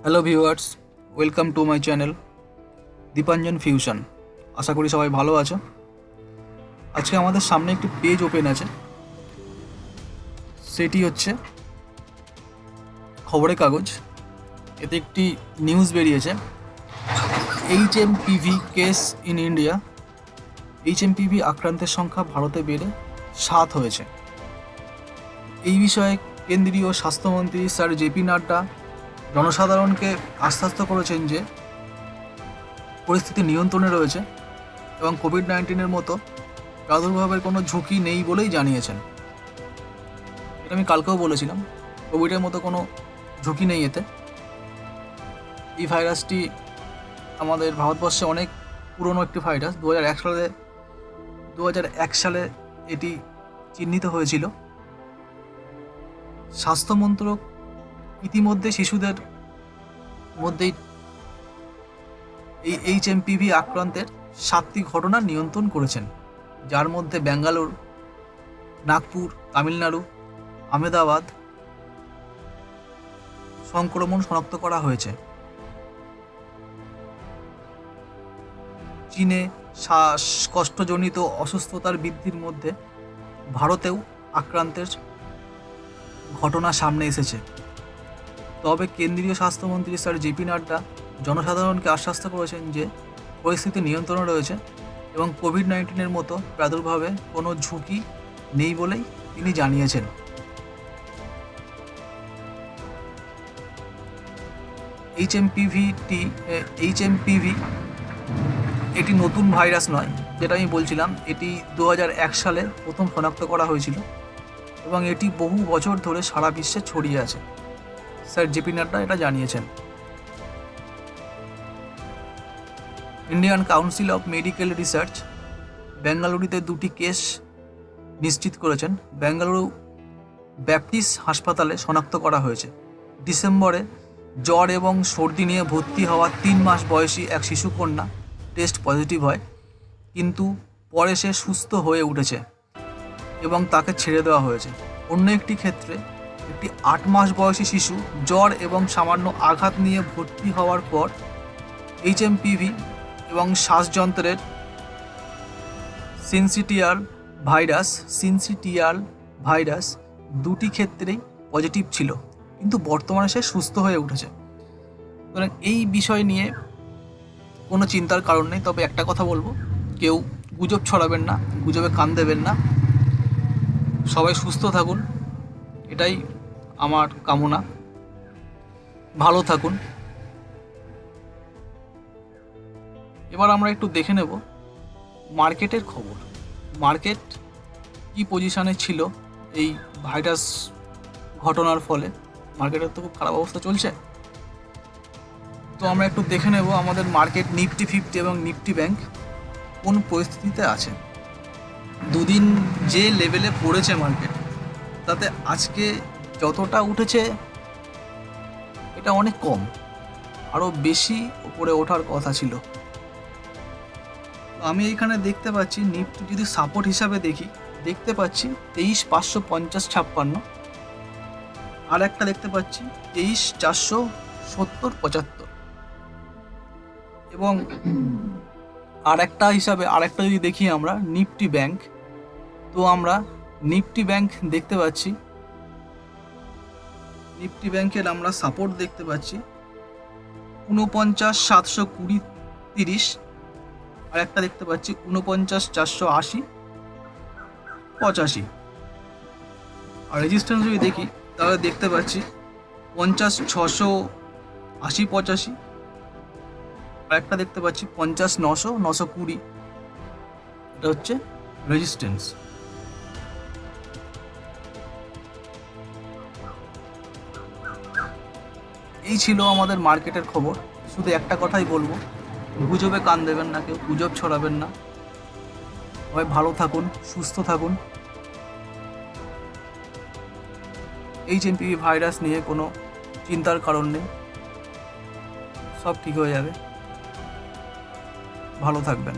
Hello viewers, welcome to my channel Dipanjan Fusion. আশা করি সবাই ভালো আছো। আজকে আমাদের সামনে একটি পেজ ওপেন আছে, সেটি হচ্ছে খবরের কাগজ। এতে একটি নিউজ বেরিয়েছে, HMPV case in India. HMPV আক্রান্তের সংখ্যা ভারতে বেড়ে 7 হয়েছে। এই বিষয়ে কেন্দ্রীয় স্বাস্থ্যমন্ত্রী স্যার জেপি নাড্ডা জনসাধারণকে আশ্বস্ত করেছেন যে পরিস্থিতি নিয়ন্ত্রণে রয়েছে এবং কোভিড-19 মতো প্রাদুর্ভাবের কোনো ঝুঁকি নেই বলেই জানিয়েছেন। এটা আমি কালকেও বলেছিলাম, কোভিডের মতো কোনো ঝুঁকি নেই এতে। এই ভাইরাসটি আমাদের ভারতবর্ষে অনেক পুরনো একটি ভাইরাস। 2001 সালে এটি চিহ্নিত হয়েছিল। স্বাস্থ্য মন্ত্রক ইতিমধ্যে শিশুদের মধ্যেই এই HMPV আক্রান্তের 7টি ঘটনা নিয়ন্ত্রণ করেছেন, যার মধ্যে ব্যাঙ্গালোর, নাগপুর, তামিলনাড়ু, আহমেদাবাদ সংক্রমণ শনাক্ত করা হয়েছে। চীনে শ্বাসকষ্টজনিত অসুস্থতার বৃদ্ধির মধ্যে ভারতেও আক্রান্তের ঘটনা সামনে এসেছে। তবে কেন্দ্রীয় স্বাস্থ্যমন্ত্রী স্যার জেপি নাড্ডা জনসাধারণকে আশ্বস্ত করেছেন যে পরিস্থিতি নিয়ন্ত্রণে রয়েছে এবং কোভিড-19 মতো প্রাদুর্ভাবে কোনো ঝুঁকি নেই বলেই তিনি জানিয়েছেন। HMPV এটি নতুন ভাইরাস নয়, যেটা আমি বলছিলাম। এটি 2001 সালে প্রথম শনাক্ত করা হয়েছিল এবং এটি বহু বছর ধরে সারা বিশ্বে ছড়িয়ে আছে। স্যার জেপি নাড্ডা এটা জানিয়েছেন। Indian council of medical research বেঙ্গালুরুতে 2টি কেস নিশ্চিত করেছেন। বেঙ্গালুরু ব্যাপটিস্ট হাসপাতালে শনাক্ত করা হয়েছে। ডিসেম্বরে জ্বর এবং সর্দি নিয়ে ভর্তি হওয়া 3 মাস বয়সী এক শিশুকন্যা টেস্ট পজিটিভ হয়, কিন্তু পরে সে সুস্থ হয়ে উঠেছে এবং তাকে ছেড়ে দেওয়া হয়েছে। অন্য একটি ক্ষেত্রে একটি 8 মাস বয়সী শিশু জ্বর এবং সামান্য আঘাত নিয়ে ভর্তি হওয়ার পর HMPV এবং শ্বাসযন্ত্রের সিনসিটিয়াল ভাইরাস 2টি ক্ষেত্রেই পজিটিভ ছিল, কিন্তু বর্তমানে সে সুস্থ হয়ে উঠেছে। সুতরাং এই বিষয় নিয়ে কোনো চিন্তার কারণ নেই। তবে একটা কথা বলবো, কেউ গুজব ছড়াবেন না, গুজবে কান দেবেন না। সবাই সুস্থ থাকুন, এটাই আমার কামনা। ভালো থাকুন। এবার আমরা একটু দেখে নেব মার্কেটের খবর। মার্কেট কি পজিশনে ছিল এই ভাইরাস ঘটনার ফলে। মার্কেটের তো খুব খারাপ অবস্থা চলছে। তো আমরা একটু দেখে নেব আমাদের মার্কেট নিফটি 50 এবং নিফটি ব্যাংক কোন পরিস্থিতিতে আছে। দুদিন যে লেভেলে পড়েছে মার্কেট, তাতে আজকে যতটা উঠেছে এটা অনেক কম, আরও বেশি উপরে ওঠার কথা ছিল। আমি এইখানে দেখতে পাচ্ছি নিফটি যদি সাপোর্ট হিসাবে দেখতে পাচ্ছি 23,550-56, আর একটা দেখতে পাচ্ছি 23,470-75, এবং আরেকটা যদি দেখি আমরা নিফটি ব্যাংক, তো আমরা নিফটি ব্যাংক দেখতে পাচ্ছি, নিফটি ব্যাংকের আমরা সাপোর্ট দেখতে পাচ্ছি 49,720-30, আর একটা দেখতে পাচ্ছি 49,480-85, আর রেজিস্ট্যান্স যদি দেখি তাহলে দেখতে পাচ্ছি 50,680-85, আর একটা দেখতে পাচ্ছি 50,900-920। এটা হচ্ছে রেজিস্ট্যান্স। এই ছিল আমাদের মার্কেটের খবর। শুধু একটা কথাই বলবো, গুজবে কান দেবেন না, কেউ গুজব ছড়াবেন না। সবাই ভালো থাকুন, সুস্থ থাকুন। HMPV ভাইরাস নিয়ে কোনো চিন্তার কারণ নেই, সব ঠিক হয়ে যাবে। ভালো থাকবেন।